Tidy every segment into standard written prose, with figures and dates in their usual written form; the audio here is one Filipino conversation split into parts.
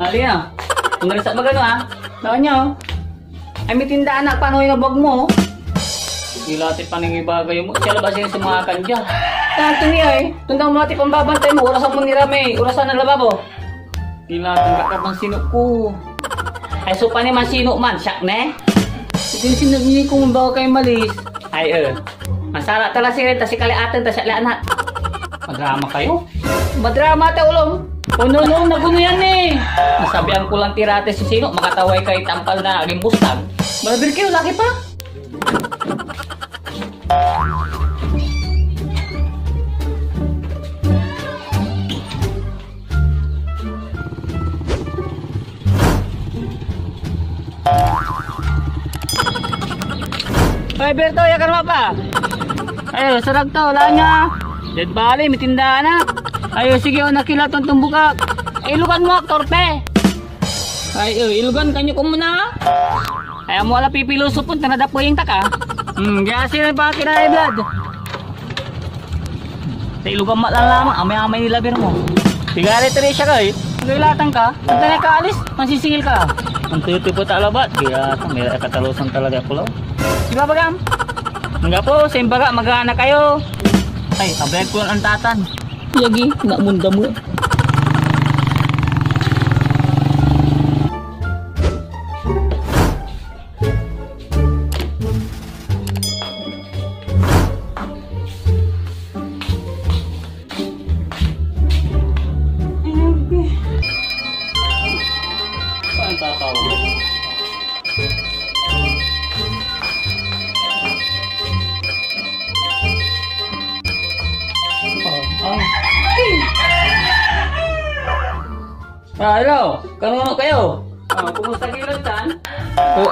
Mali na. Kung nalisak magano ha. Lawan nyo. Ay may tindaan na. Paano yung nabag mo? Ilati pa nang ibagay mo. Siya labas yung sumakan dyan. Tanto niya eh. Tundang mo natin pambabantay mo. Orasan mo ni Rame. Orasan na lababo. Ilati ka kapang sinok ko. Ay so pa naman sino man. Siyak ne? Ito yung sinagini kung bago kayo malis. Ay masara tala si Renta. Si kaliatan ta siya anak. Madrama kayo. Madrama ta ulong. Unulong na guno yan eh. Nasabihan ko lang tirate si sino. Makataway kay tampal na gimbustag. Malabir kayo. Laki pa. Ay, Berto, ya kan apa? Ayo, sarag to, wala niya. Dead bali, may tindahan na. Ayo, sige, nakila tong tumbukak. Ilugan mo, torpe. Ayo, ilugan kanyo ko muna. Ay, mo wala pipiluso po, tanada po yung taka. Gasi na pa kinay, blood. Sa ilugan mo lang lamang, amay-amay nilabir mo. Tigari tali siya kayo. Nagilatan ka, ang tanay ka alis, masisingil ka. Ang tuyo po talabat, kaya may katalusan talaga po lang. Diba bagam? Nga po, sa imbaga, mag-aana kayo. Ay, abay ko ang tatan. Yagi, nakmunda mo. Saan tatawag? Hello, kanuno kayo? Kumusta kilatan?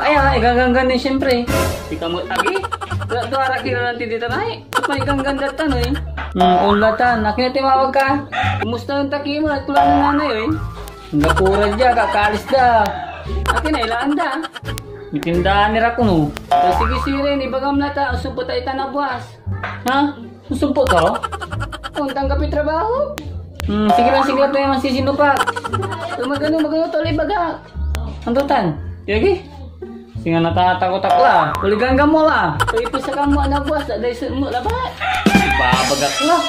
Ay, gaganggan din siyempre. Di ka mo tagi? Tuwara kilalan ti dito na eh. May ganggan datan eh. Ulatan, nakinatawag ka. Kumusta yung taki mo at kulang ng nanay eh. Hangga pura dya, kakalis da. Akin na ilaan da. Mitindahan nira ko no. Sige sirin, ibagam na ta. Usumpo tayo tanabuas. Ha? Usumpo to? Untang kapi trabaho? Sige lang tayo masisino pa. Magano tol ibaga. Antutan. Yagi. Singa natatakot ako lah. Kuligang mo lah. So ipisa ka mo anak buwas. Dahil mo labat. Ibabagak lah.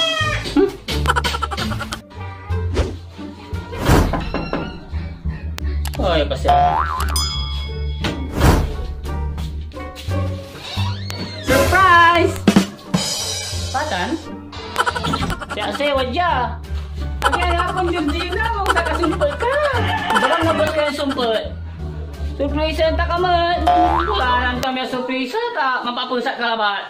Oh ya pasya. Surprise! Patan? Siya wajah. Kaya akong Georgina, huwag sa kasumpal ka. Barang nabot ka yung sumpal. Surprise ang takaman. Wala lang kami ang surprise. Mapapulsa ka labat.